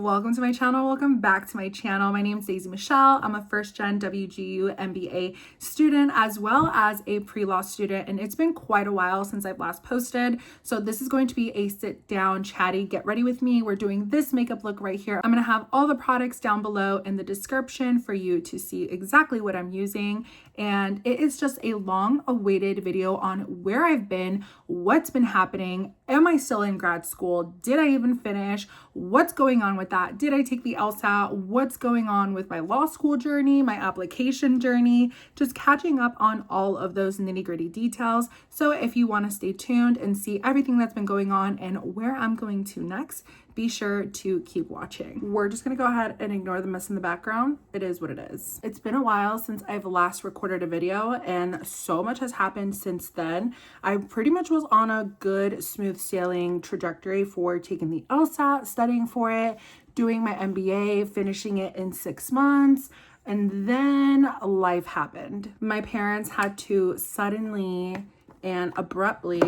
welcome to my channel. Welcome back to my channel. My name is Daisy Michelle. I'm a first gen WGU MBA student as well as a pre-law student, and it's been quite a while since I've last posted. So this is going to be a sit down chatty, get ready with me. We're doing this makeup look right here. I'm going to have all the products down below in the description for you to see exactly what I'm using. And it is just a long awaited video on where I've been, what's been happening. Am I still in grad school? Did I even finish? What's going on with that? Did I take the Lsat? What's going on with my law school journey, my application journey? Just catching up on all of those nitty-gritty details. So if you want to stay tuned and see everything that's been going on and where I'm going to next, be sure to keep watching. We're just gonna go ahead and ignore the mess in the background. It is what it is. It's been a while since I've last recorded a video, and so much has happened since then. I pretty much was on a good, smooth sailing trajectory for taking the Lsat, studying for it, doing my MBA, finishing it in 6 months, and then life happened. My parents had to suddenly and abruptly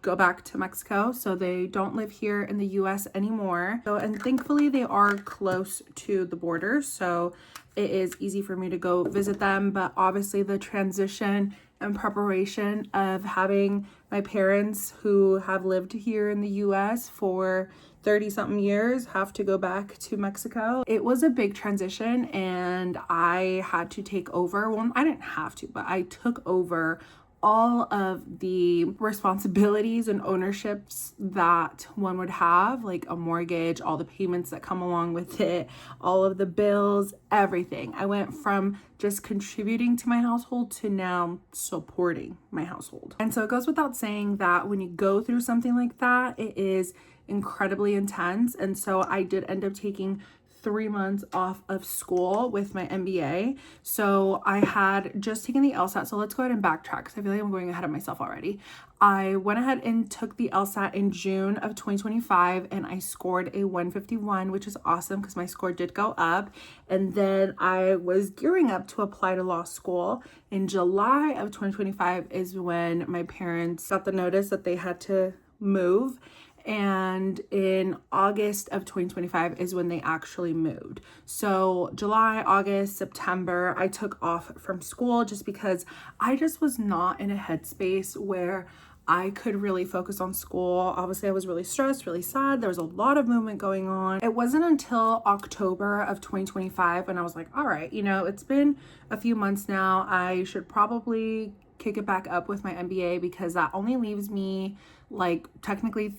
go back to Mexico, so they don't live here in the US anymore. And thankfully they are close to the border, so it is easy for me to go visit them. But obviously the transition and preparation of having my parents who have lived here in the US for 30 something years have to go back to Mexico. It was a big transition, and I had to take over. Well, I didn't have to, but I took over all of the responsibilities and ownerships that one would have, like a mortgage, all the payments that come along with it, all of the bills, everything. I went from just contributing to my household to now supporting my household. And so it goes without saying that when you go through something like that, it is incredibly intense. And so I did end up taking 3 months off of school with my MBA. So I had just taken the Lsat. So let's go ahead and backtrack because I feel like I'm going ahead of myself already. I went ahead and took the Lsat in June of 2025, and I scored a 151, which is awesome because my score did go up. And then I was gearing up to apply to law school. In July of 2025 is when my parents got the notice that they had to move. And in August of 2025 is when they actually moved. So July, August, September, I took off from school just because I just was not in a headspace where I could really focus on school. Obviously, I was really stressed, really sad. There was a lot of movement going on. It wasn't until October of 2025 when I was like, all right, you know, it's been a few months now. I should probably kick it back up with my MBA because that only leaves me like technically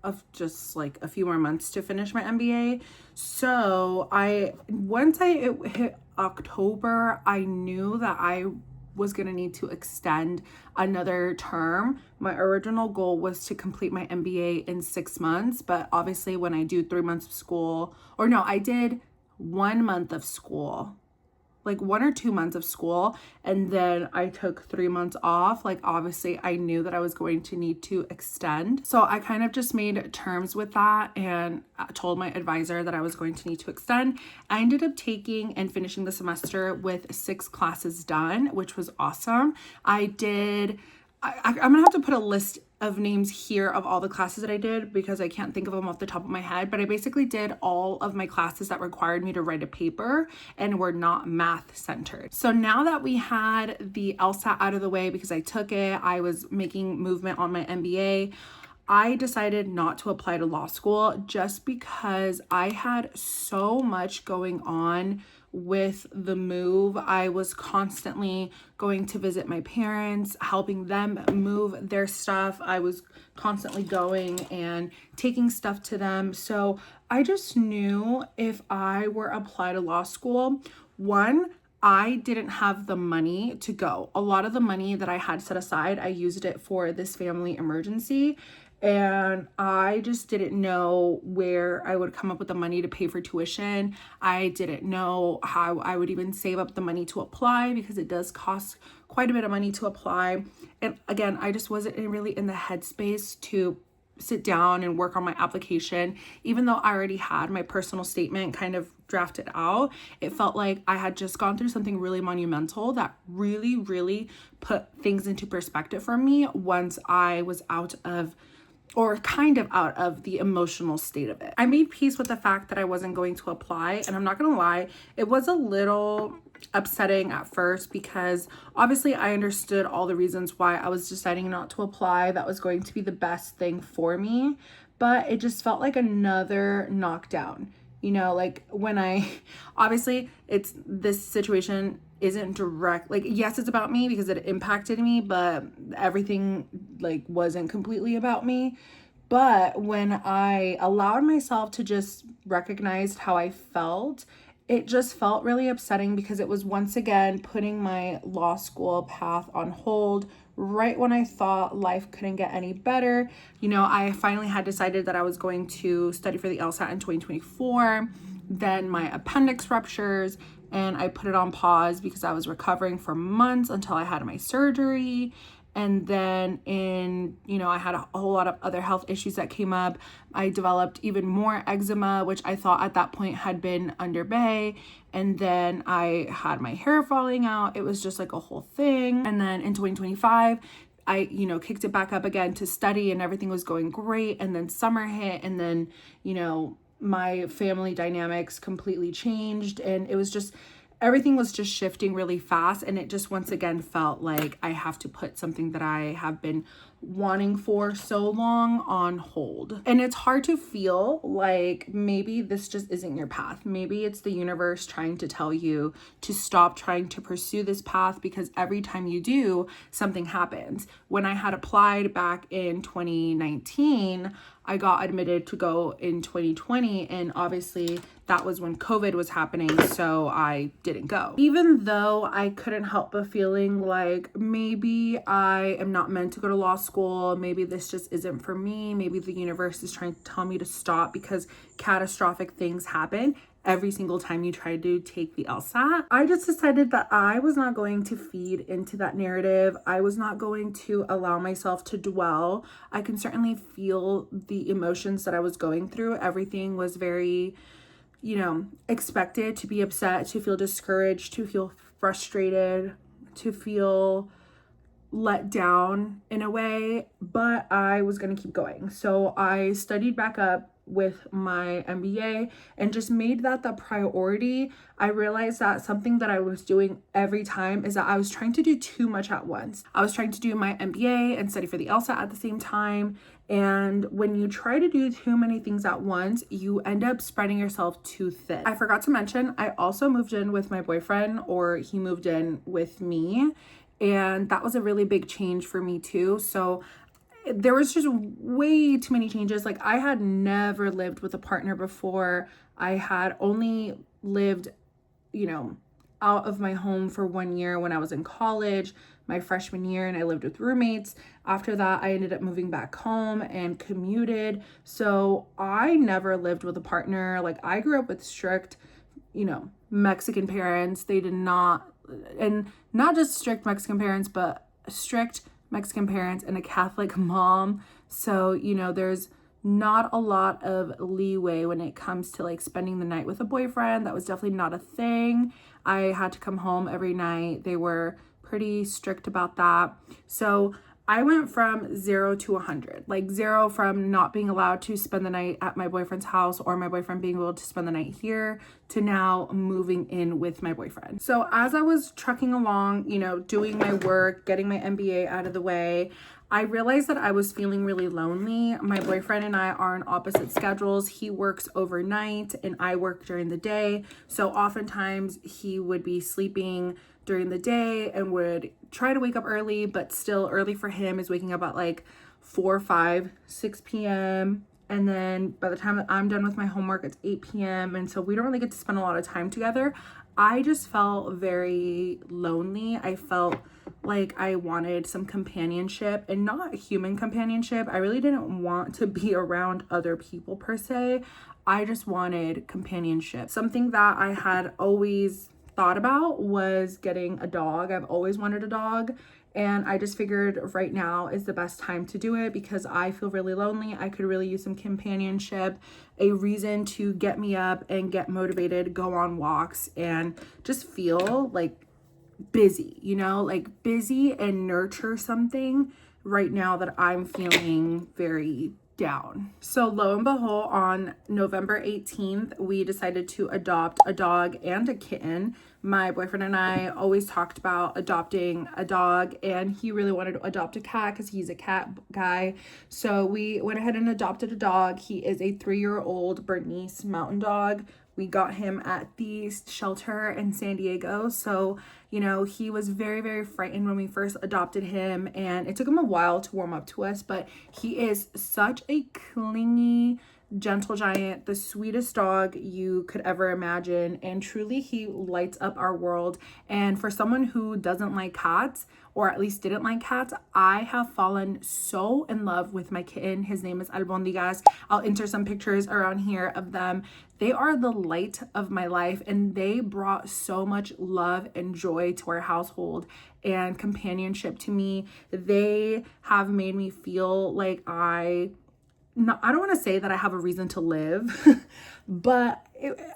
of just like a few more months to finish my MBA. So once I hit October, I knew that I was gonna need to extend another term. My original goal was to complete my MBA in 6 months, but obviously when I do 3 months of school, or no, I did 1 month of school, like 1 or 2 months of school, and then I took 3 months off. Like obviously I knew that I was going to need to extend, so I kind of just made terms with that and told my advisor that I was going to need to extend. I ended up taking and finishing the semester with 6 classes done, which was awesome. I'm gonna have to put a list of names here of all the classes that I did because I can't think of them off the top of my head, but I basically did all of my classes that required me to write a paper and were not math centered. So now that we had the Lsat out of the way because I took it, I was making movement on my MBA, I decided not to apply to law school just because I had so much going on with the move. I was constantly going to visit my parents, helping them move their stuff. I was constantly going and taking stuff to them. So I just knew if I were apply to law school, one, I didn't have the money to go. A lot of the money that I had set aside, I used it for this family emergency. And I just didn't know where I would come up with the money to pay for tuition. I didn't know how I would even save up the money to apply because it does cost quite a bit of money to apply. And again, I just wasn't really in the headspace to sit down and work on my application. Even though I already had my personal statement kind of drafted out, it felt like I had just gone through something really monumental that really put things into perspective for me once I was out of or kind of out of the emotional state of it. I made peace with the fact that I wasn't going to apply, and I'm not gonna lie, it was a little upsetting at first because obviously I understood all the reasons why I was deciding not to apply. That was going to be the best thing for me, but it just felt like another knockdown. You know, like when obviously it's this situation isn't direct, like, yes, it's about me because it impacted me, but everything like wasn't completely about me. But when I allowed myself to just recognize how I felt, it just felt really upsetting because it was once again putting my law school path on hold right when I thought life couldn't get any better. You know, I finally had decided that I was going to study for the Lsat in 2024. Then my appendix ruptures and I put it on pause because I was recovering for months until I had my surgery. And then I had a whole lot of other health issues that came up. I developed even more eczema, which I thought at that point had been under bay. And then I had my hair falling out. It was just like a whole thing. And then in 2025, I, kicked it back up again to study and everything was going great. And then summer hit and then, my family dynamics completely changed. And it was just, everything was just shifting really fast, and it just once again felt like I have to put something that I have been wanting for so long on hold. And it's hard to feel like maybe this just isn't your path. Maybe it's the universe trying to tell you to stop trying to pursue this path because every time you do, something happens. When I had applied back in 2019, I got admitted to go in 2020, and obviously that was when COVID was happening, so I didn't go. Even though I couldn't help but feeling like maybe I am not meant to go to law school, maybe this just isn't for me, maybe the universe is trying to tell me to stop because catastrophic things happen every single time you try to take the Lsat. I just decided that I was not going to feed into that narrative. I was not going to allow myself to dwell. I can certainly feel the emotions that I was going through. Everything was very, expected to be upset, to feel discouraged, to feel frustrated, to feel let down in a way, but I was going to keep going. So I studied back up with my MBA and just made that the priority. I realized that something that I was doing every time is that I was trying to do too much at once. I was trying to do my MBA and study for the LSAT at the same time. And when you try to do too many things at once, you end up spreading yourself too thin. I forgot to mention, I also moved in with my boyfriend, or he moved in with me. And that was a really big change for me too. So there was just way too many changes. Like, I had never lived with a partner before. I had only lived, out of my home for 1 year when I was in college, my freshman year, and I lived with roommates. After that, I ended up moving back home and commuted. So I never lived with a partner. Like, I grew up with strict, Mexican parents. They did not, and not just strict Mexican parents, but strict Mexican parents and a Catholic mom. So, there's not a lot of leeway when it comes to like spending the night with a boyfriend. That was definitely not a thing. I had to come home every night. They were pretty strict about that. So I went from 0 to 100, like 0 from not being allowed to spend the night at my boyfriend's house or my boyfriend being able to spend the night here to now moving in with my boyfriend. So as I was trucking along, doing my work, getting my MBA out of the way, I realized that I was feeling really lonely. My boyfriend and I are on opposite schedules. He works overnight and I work during the day. So oftentimes he would be sleeping during the day and would try to wake up early, but still early for him is waking up at like 4, 5, 6 p.m. And then by the time that I'm done with my homework, it's 8 p.m. And so we don't really get to spend a lot of time together. I just felt very lonely. I felt like I wanted some companionship, and not human companionship. I really didn't want to be around other people per se. I just wanted companionship. Something that I had always thought about was getting a dog. I've always wanted a dog, and I just figured right now is the best time to do it because I feel really lonely. I could really use some companionship, a reason to get me up and get motivated, go on walks, and just feel like busy, like busy and nurture something right now that I'm feeling very down. So lo and behold, on November 18th, we decided to adopt a dog and a kitten. My boyfriend and I always talked about adopting a dog, and he really wanted to adopt a cat because he's a cat guy. So we went ahead and adopted a dog. He is a 3-year-old Bernese mountain dog. We got him at the shelter in San Diego. So, you know, he was very, very frightened when we first adopted him, and it took him a while to warm up to us, but he is such a clingy, gentle giant, the sweetest dog you could ever imagine, and truly he lights up our world. And for someone who doesn't like cats, or at least didn't like cats, I have fallen so in love with my kitten. His name is Albondigas. I'll enter some pictures around here of them. They are the light of my life, and they brought so much love and joy to our household and companionship to me. They have made me feel like I don't want to say that I have a reason to live, but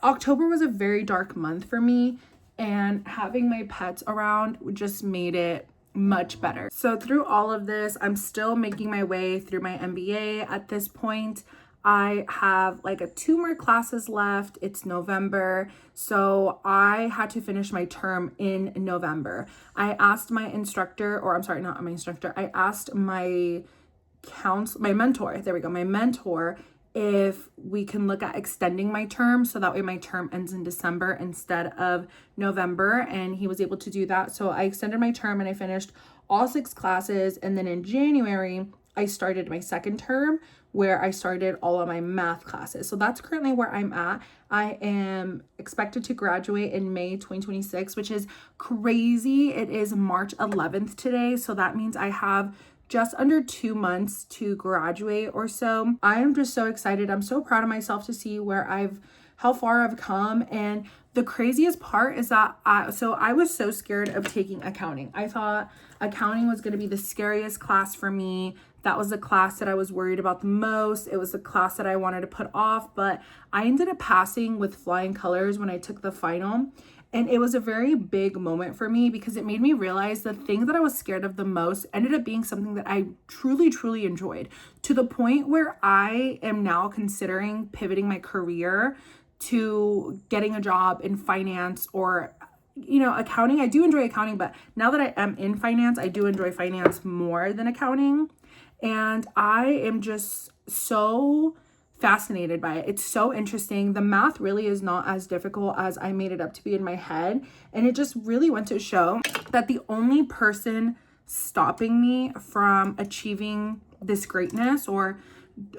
October was a very dark month for me, and having my pets around just made it much better. So through all of this, I'm still making my way through my MBA at this point. I have like 2 more classes left. It's November, so I had to finish my term in November. I asked my instructor, or I'm sorry, not my instructor, I asked my mentor, there we go, my mentor, if we can look at extending my term so that way my term ends in December instead of November, and he was able to do that. So I extended my term and I finished all 6 classes, and then in January I started my second term where I started all of my math classes. So that's currently where I'm at. I am expected to graduate in May 2026, which is crazy. It is March 11th today, so that means I have just under 2 months to graduate or so. I am just so excited. I'm so proud of myself to see how far I've come. And the craziest part is that I was so scared of taking accounting. I thought accounting was going to be the scariest class for me. That was the class that I was worried about the most. It was the class that I wanted to put off, but I ended up passing with flying colors when I took the final. And it was a very big moment for me because it made me realize the thing that I was scared of the most ended up being something that I truly, truly enjoyed, to the point where I am now considering pivoting my career to getting a job in finance or, you know, accounting. I do enjoy accounting, but now that I am in finance, I do enjoy finance more than accounting. And I am just so fascinated by it. It's so interesting. The math really is not as difficult as I made it up to be in my head. And it just really went to show that the only person stopping me from achieving this greatness or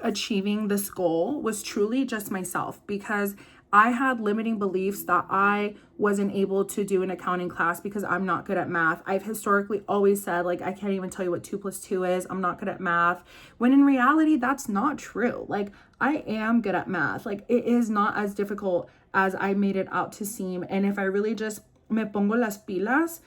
achieving this goal was truly just myself, because I had limiting beliefs that I wasn't able to do an accounting class because I'm not good at math. I've historically always said, like, I can't even tell you what 2 + 2 is. I'm not good at math. When in reality, that's not true. Like, I am good at math. Like, it is not as difficult as I made it out to seem. And if I really just me pongo las pilas,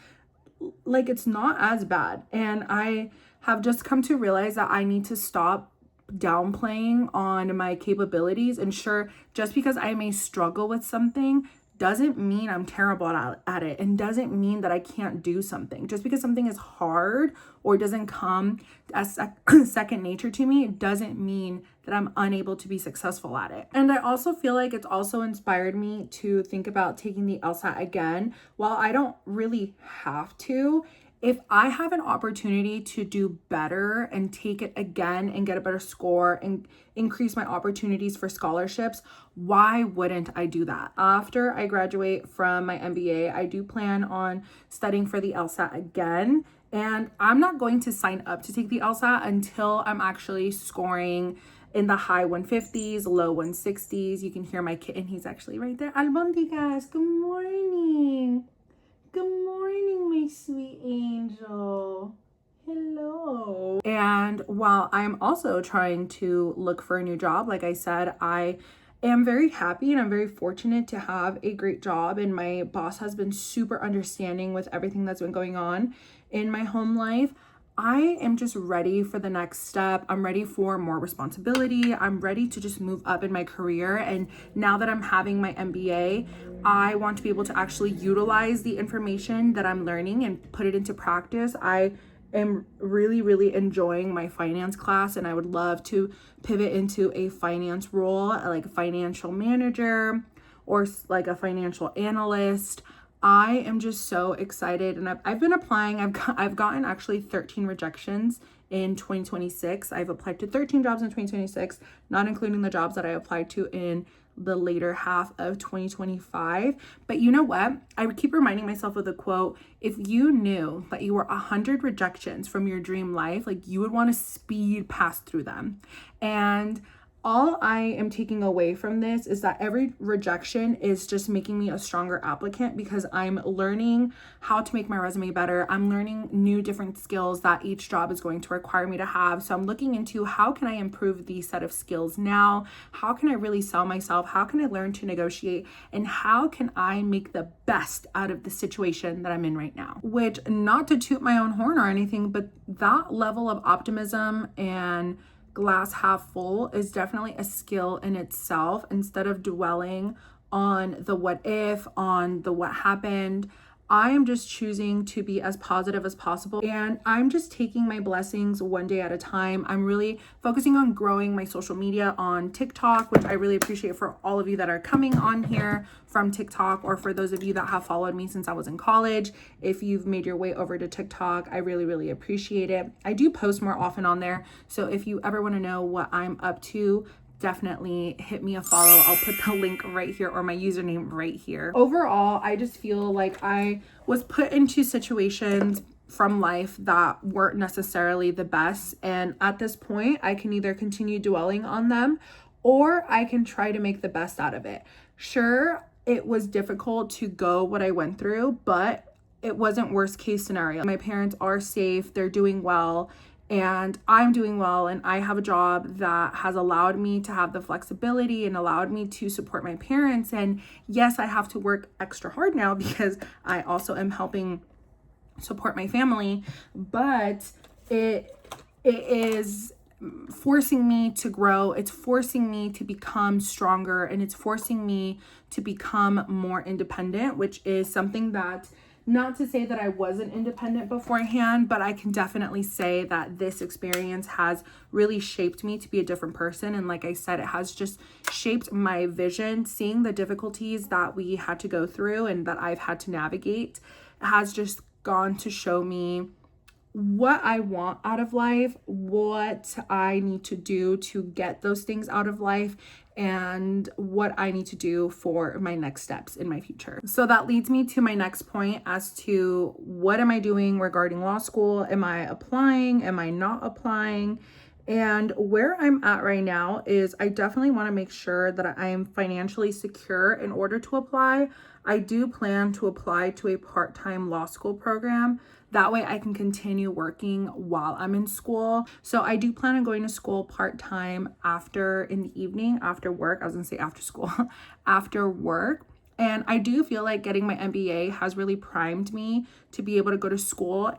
like, it's not as bad. And I have just come to realize that I need to stop downplaying on my capabilities. And sure, just because I may struggle with something doesn't mean I'm terrible at it, and doesn't mean that I can't do something. Just because something is hard or doesn't come as second nature to me, it doesn't mean that I'm unable to be successful at it. And I also feel like it's also inspired me to think about taking the Lsat again. While I don't really have to, if I have an opportunity to do better and take it again and get a better score and increase my opportunities for scholarships, why wouldn't I do that? After I graduate from my MBA, I do plan on studying for the Lsat again. And I'm not going to sign up to take the Lsat until I'm actually scoring in the high 150s, low 160s. You can hear my kitten. He's actually right there. Albondigas, good morning. Good morning, my sweet angel. Hello. And while I'm also trying to look for a new job, like I said, I am very happy and I'm very fortunate to have a great job. And my boss has been super understanding with everything that's been going on in my home life. I am just ready for the next step. I'm ready for more responsibility. I'm ready to just move up in my career. And now that I'm having my MBA, I want to be able to actually utilize the information that I'm learning and put it into practice. I am really, really enjoying my finance class, and I would love to pivot into a finance role, like a financial manager or like a financial analyst. I am just so excited, and I've been applying. I've gotten actually 13 rejections in 2026. I've applied to 13 jobs in 2026, not including the jobs that I applied to in the later half of 2025. But you know what? I would keep reminding myself of the quote, if you knew that you were 100 rejections from your dream life, like you would want to speed past through them. And all I am taking away from this is that every rejection is just making me a stronger applicant, because I'm learning how to make my resume better. I'm learning new different skills that each job is going to require me to have. So I'm looking into how can I improve these set of skills now? How can I really sell myself? How can I learn to negotiate? And how can I make the best out of the situation that I'm in right now? Which, not to toot my own horn or anything, but that level of optimism and glass half full is definitely a skill in itself. Instead of dwelling on the what if, on the what happened, I am just choosing to be as positive as possible, and I'm just taking my blessings one day at a time. I'm really focusing on growing my social media on TikTok, which I really appreciate for all of you that are coming on here from TikTok, or for those of you that have followed me since I was in college. If you've made your way over to TikTok, I really, really appreciate it. I do post more often on there, so if you ever want to know what I'm up to, definitely hit me a follow. I'll put the link right here, or my username right here. Overall, I just feel like I was put into situations from life that weren't necessarily the best, and at this point I can either continue dwelling on them, or I can try to make the best out of it. Sure, it was difficult to go what I went through, but it wasn't worst case scenario. My parents are safe, they're doing well, and I'm doing well, and I have a job that has allowed me to have the flexibility and allowed me to support my parents. And yes, I have to work extra hard now because I also am helping support my family, but it is forcing me to grow. It's forcing me to become stronger, and it's forcing me to become more independent, which is something that, not to say that I wasn't independent beforehand, but I can definitely say that this experience has really shaped me to be a different person. And like I said, it has just shaped my vision. Seeing the difficulties that we had to go through and that I've had to navigate has just gone to show me what I want out of life, what I need to do to get those things out of life, and what I need to do for my next steps in my future. So that leads me to my next point as to what am I doing regarding law school? Am I applying? Am I not applying? And where I'm at right now is I definitely want to make sure that I am financially secure in order to apply. I do plan to apply to a part-time law school program. That way I can continue working while I'm in school. So I do plan on going to school part-time in the evening, after work. I was gonna say after school, after work. And I do feel like getting my MBA has really primed me to be able to go to school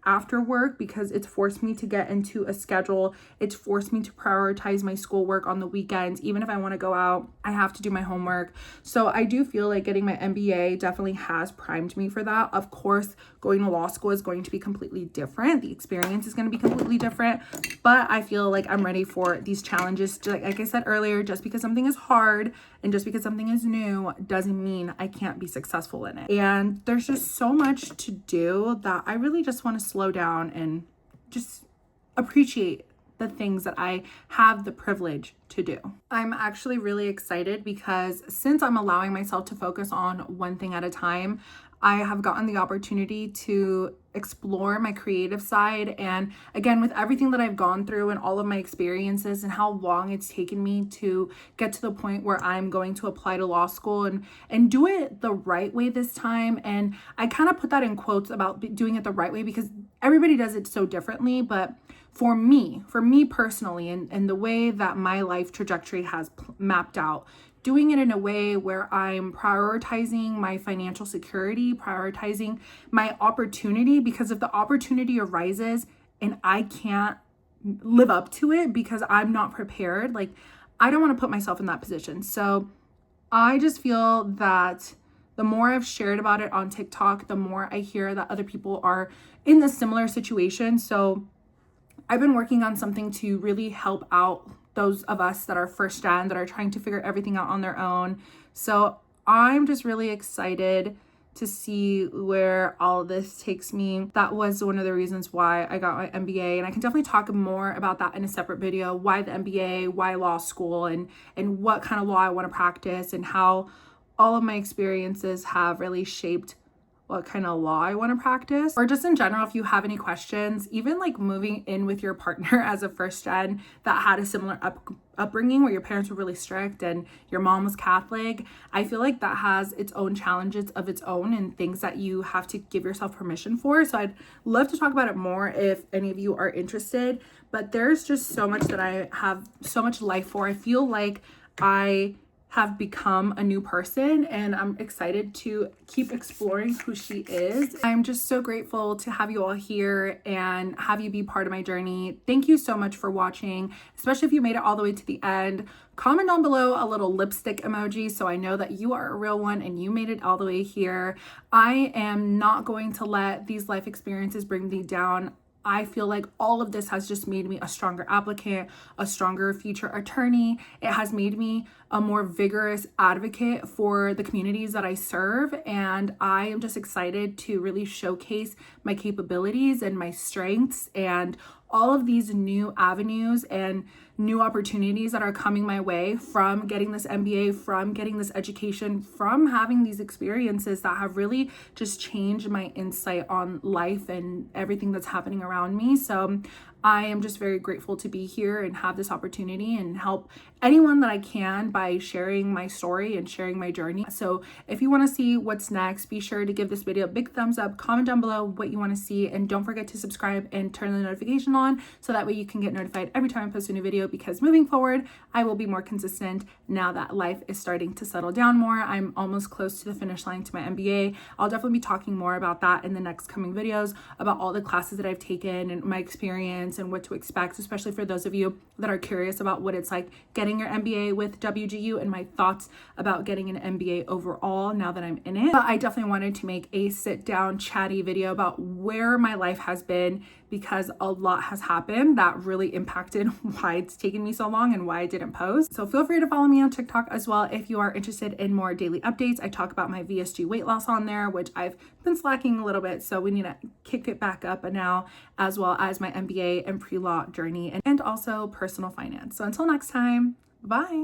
after work, because it's forced me to get into a schedule. It's forced me to prioritize my schoolwork on the weekends. Even if I want to go out, I have to do my homework. So I do feel like getting my MBA definitely has primed me for that. Of course, going to law school is going to be completely different. The experience is going to be completely different, but I feel like I'm ready for these challenges. Like I said earlier, just because something is hard and just because something is new doesn't mean I can't be successful in it. And there's just so much to do that I really just want to slow down and just appreciate the things that I have the privilege to do. I'm actually really excited because since I'm allowing myself to focus on one thing at a time, I have gotten the opportunity to explore my creative side. And again, with everything that I've gone through and all of my experiences and how long it's taken me to get to the point where I'm going to apply to law school and do it the right way this time. And I kind of put that in quotes about doing it the right way because everybody does it so differently. But for me personally, and the way that my life trajectory has mapped out, doing it in a way where I'm prioritizing my financial security, prioritizing my opportunity, because if the opportunity arises and I can't live up to it because I'm not prepared, like I don't want to put myself in that position. So I just feel that the more I've shared about it on TikTok, the more I hear that other people are in a similar situation. So I've been working on something to really help out those of us that are first gen, that are trying to figure everything out on their own. So I'm just really excited to see where all of this takes me. That was one of the reasons why I got my MBA, and I can definitely talk more about that in a separate video. Why the MBA, why law school, and what kind of law I want to practice, and how all of my experiences have really shaped what kind of law I want to practice. Or just in general, if you have any questions, even like moving in with your partner as a first gen that had a similar upbringing where your parents were really strict and your mom was Catholic, I feel like that has its own challenges of its own and things that you have to give yourself permission for. So I'd love to talk about it more if any of you are interested, but there's just so much that I have so much life for. I feel like I have become a new person, and I'm excited to keep exploring who she is. I'm just so grateful to have you all here and have you be part of my journey. Thank you so much for watching, especially if you made it all the way to the end. Comment down below a little lipstick emoji so I know that you are a real one and you made it all the way here. I am not going to let these life experiences bring me down. I feel like all of this has just made me a stronger applicant, a stronger future attorney. It has made me a more vigorous advocate for the communities that I serve. And I am just excited to really showcase my capabilities and my strengths and all of these new avenues and new opportunities that are coming my way from getting this MBA, from getting this education, from having these experiences that have really just changed my insight on life and everything that's happening around me. So I am just very grateful to be here and have this opportunity and help anyone that I can by sharing my story and sharing my journey. So if you want to see what's next, be sure to give this video a big thumbs up, comment down below what you want to see, and don't forget to subscribe and turn the notification on so that way you can get notified every time I post a new video, because moving forward, I will be more consistent now that life is starting to settle down more. I'm almost close to the finish line to my MBA. I'll definitely be talking more about that in the next coming videos, about all the classes that I've taken and my experience and what to expect, especially for those of you that are curious about what it's like getting your MBA with WGU and my thoughts about getting an MBA overall now that I'm in it. But I definitely wanted to make a sit down chatty video about where my life has been, because a lot has happened that really impacted why it's taken me so long and why I didn't post. So feel free to follow me on TikTok as well if you are interested in more daily updates. I talk about my VSG weight loss on there, which I've been slacking a little bit, so we need to kick it back up now, as well as my MBA and pre-law journey and also personal finance. So until next time, bye.